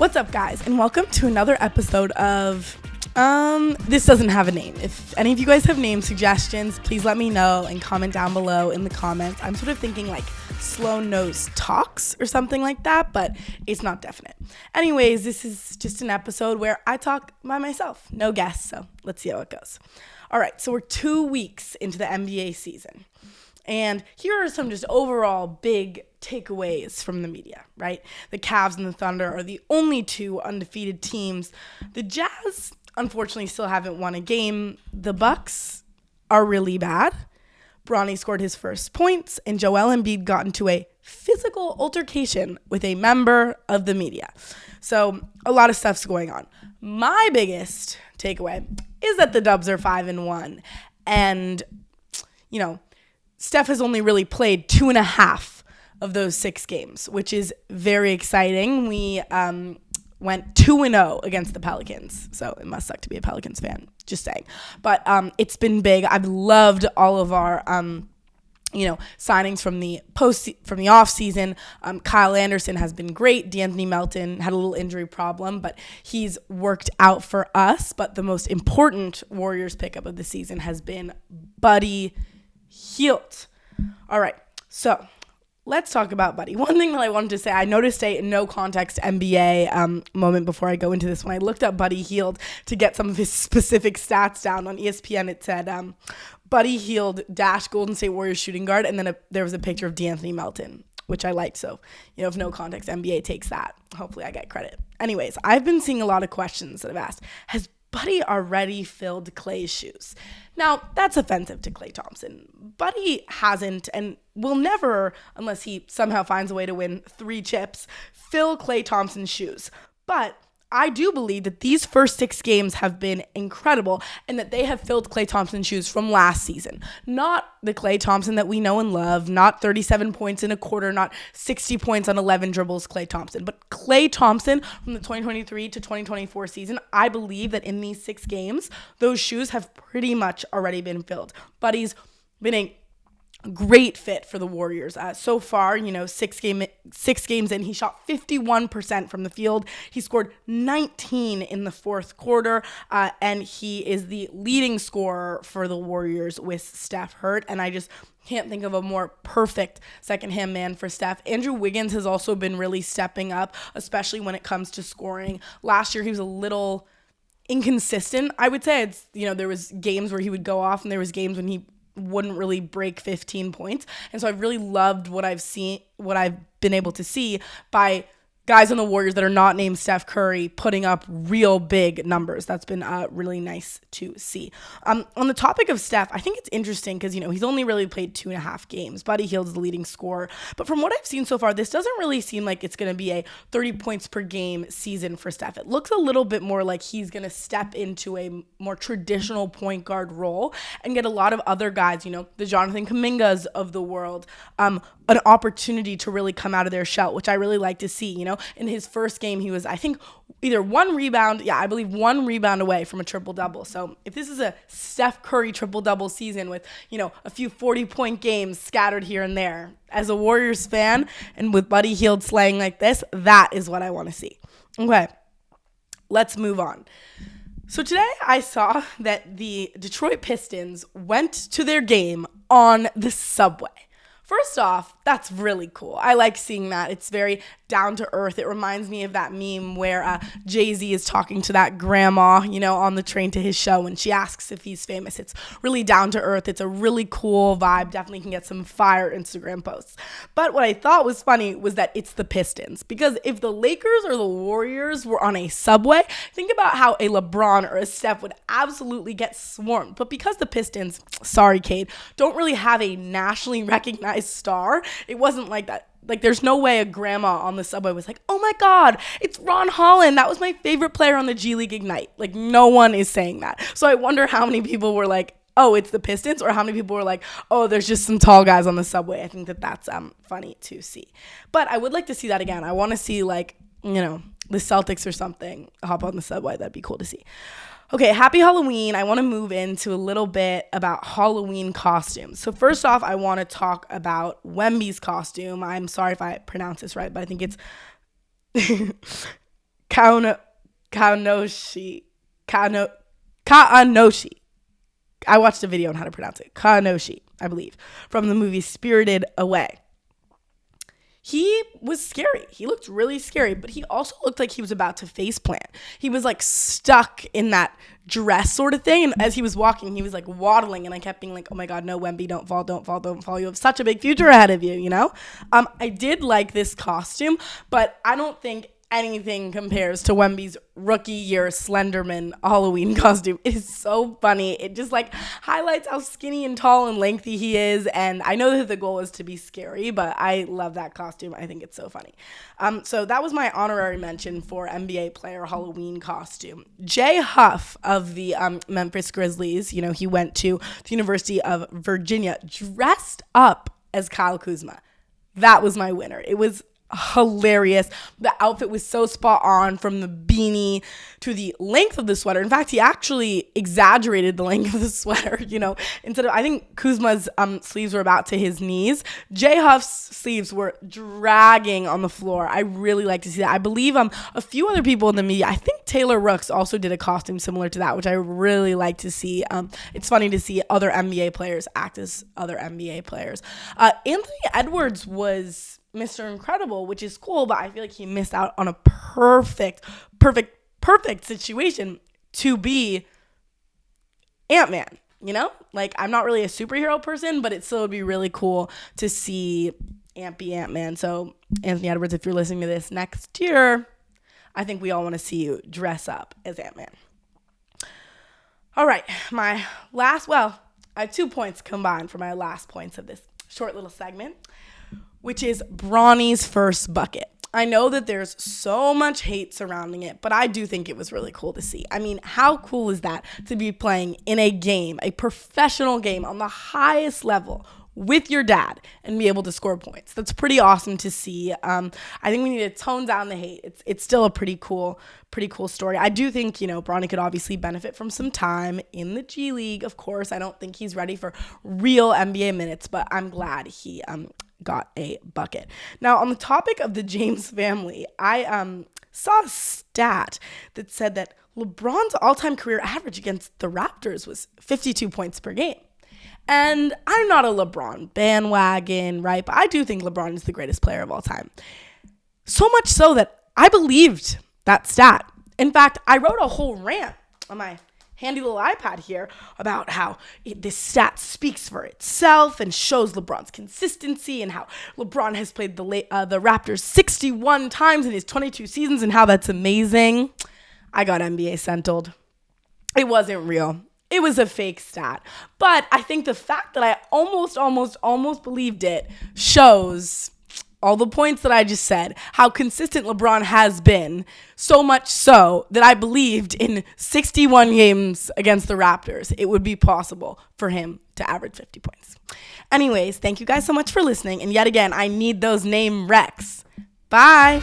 What's up, guys, and welcome to another episode of this doesn't have a name. If any of you guys have name suggestions, please let me know and comment down below in the comments. I'm sort of thinking like Sloane Knows talks or something like that, but it's not definite. Anyways, this is just an episode where I talk by myself, no guests, so let's see how it goes. All right, so we're 2 weeks into the NBA season. And here are some just overall big takeaways from the media, right? The Cavs and the Thunder are the only two undefeated teams. The Jazz, unfortunately, still haven't won a game. The Bucks are really bad. Bronny scored his first points, and Joel Embiid got into a physical altercation with a member of the media. So a lot of stuff's going on. My biggest takeaway is that the Dubs are 5-1. And, you know, Steph has only really played 2.5 of those 6 games, which is very exciting. We went 2-0 against the Pelicans, so it must suck to be a Pelicans fan, just saying. But it's been big. I've loved all of our signings from the off season. Kyle Anderson has been great. D'Anthony Melton had a little injury problem, but he's worked out for us. But the most important Warriors pickup of the season has been Buddy Hield. All right, so let's talk about Buddy. One thing that I wanted to say, I noticed a no context NBA moment before I go into this. When I looked up Buddy Hield to get some of his specific stats down on ESPN, it said Buddy Hield dash Golden State Warriors shooting guard, and then there was a picture of D'Anthony Melton, which I liked. So, if no context NBA takes that, hopefully I get credit. Anyways, I've been seeing a lot of questions that have asked, has Buddy already filled Klay's shoes? Now, that's offensive to Klay Thompson. Buddy hasn't and will never, unless he somehow finds a way to win 3 chips, fill Klay Thompson's shoes. But I do believe that these first 6 games have been incredible and that they have filled Klay Thompson's shoes from last season. Not the Klay Thompson that we know and love, not 37 points in a quarter, not 60 points on 11 dribbles Klay Thompson, but Klay Thompson from the 2023 to 2024 season. I believe that in these 6 games, those shoes have pretty much already been filled. Buddy's been a great fit for the Warriors. So far, 6 games in, he shot 51% from the field. He scored 19 in the fourth quarter, and he is the leading scorer for the Warriors with Steph hurt. And I just can't think of a more perfect second-hand man for Steph. Andrew Wiggins has also been really stepping up, especially when it comes to scoring. Last year, he was a little inconsistent, I would say. There was games where he would go off, and there was games when he wouldn't really break 15 points. And so I've really loved what I've been able to see by guys on the Warriors that are not named Steph Curry putting up real big numbers. That's been really nice to see. On the topic of Steph, I think it's interesting because, he's only really played 2.5 games. Buddy Hield is the leading scorer. But from what I've seen so far, this doesn't really seem like it's going to be a 30 points per game season for Steph. It looks a little bit more like he's going to step into a more traditional point guard role and get a lot of other guys, the Jonathan Kumingas of the world, an opportunity to really come out of their shell, which I really like to see. In his first game, he was, I think, either one rebound away from a triple-double. So if this is a Steph Curry triple-double season with, a few 40-point games scattered here and there, as a Warriors fan and with Buddy Hield slaying like this, that is what I want to see. Okay, let's move on. So today I saw that the Detroit Pistons went to their game on the subway. First off, that's really cool. I like seeing that. It's very down to earth. It reminds me of that meme where Jay-Z is talking to that grandma, on the train to his show, and she asks if he's famous. It's really down to earth. It's a really cool vibe. Definitely can get some fire Instagram posts. But what I thought was funny was that it's the Pistons, because if the Lakers or the Warriors were on a subway, think about how a LeBron or a Steph would absolutely get swarmed. But because the Pistons, sorry, Kate, don't really have a nationally recognized star, it wasn't like that. Like, there's no way a grandma on the subway was like, oh my God, it's Ron Holland. That was my favorite player on the G League Ignite. Like, no one is saying that. So I wonder how many people were like, oh, it's the Pistons, or how many people were like, oh, there's just some tall guys on the subway. I think that's funny to see. But I would like to see that again. I want to see, the Celtics or something hop on the subway. That'd be cool to see. Okay, happy Halloween. I want to move into a little bit about Halloween costumes. So first off, I want to talk about Wemby's costume. I'm sorry if I pronounce this right, but I think it's Kaonoshi. Kaanoshi. I watched a video on how to pronounce it. Kaanoshi, I believe, from the movie Spirited Away. He was scary. He looked really scary, but he also looked like he was about to faceplant. He was like stuck in that dress sort of thing. And as he was walking, he was like waddling. And I kept being like, oh my God, no, Wemby, don't fall, don't fall, don't fall. You have such a big future ahead of you, you know? I did like this costume, but I don't think anything compares to Wemby's rookie year Slenderman Halloween costume. It is so funny. It just like highlights how skinny and tall and lengthy he is. And I know that the goal is to be scary, but I love that costume. I think it's so funny. So that was my honorary mention for NBA player Halloween costume. Jay Huff of the Memphis Grizzlies, you know, he went to the University of Virginia dressed up as Kyle Kuzma. That was my winner. It was hilarious. The outfit was so spot on, from the beanie to the length of the sweater. In fact, he actually exaggerated the length of the sweater, you know. Instead of, I think Kuzma's sleeves were about to his knees, Jay Huff's sleeves were dragging on the floor. I really like to see that. I believe a few other people in the media, I think Taylor Rooks also did a costume similar to that, which I really like to see. It's funny to see other NBA players act as other NBA players. Anthony Edwards was Mr. Incredible, which is cool, but I feel like he missed out on a perfect situation to be Ant-Man, you know? Like, I'm not really a superhero person, but it still would be really cool to see Ant be Ant-Man. So, Anthony Edwards, if you're listening to this next year, I think we all want to see you dress up as Ant-Man. All right, I have 2 points combined for my last points of this short little segment, which is Bronny's first bucket. I know that there's so much hate surrounding it, but I do think it was really cool to see. I mean, how cool is that to be playing in a game, a professional game on the highest level with your dad and be able to score points? That's pretty awesome to see. I think we need to tone down the hate. It's still a pretty cool story. I do think, you know, Bronny could obviously benefit from some time in the G League. Of course, I don't think he's ready for real NBA minutes, but I'm glad he got a bucket. Now, on the topic of the James family, I saw a stat that said that LeBron's all-time career average against the Raptors was 52 points per game. And I'm not a LeBron bandwagon, right? But I do think LeBron is the greatest player of all time. So much so that I believed that stat. In fact, I wrote a whole rant on my handy little iPad here about how this stat speaks for itself and shows LeBron's consistency, and how LeBron has played the Raptors 61 times in his 22 seasons and how that's amazing. I got NBA sentled. It wasn't real. It was a fake stat. But I think the fact that I almost believed it shows all the points that I just said, how consistent LeBron has been, so much so that I believed in 61 games against the Raptors, it would be possible for him to average 50 points. Anyways, thank you guys so much for listening. And yet again, I need those name recs. Bye.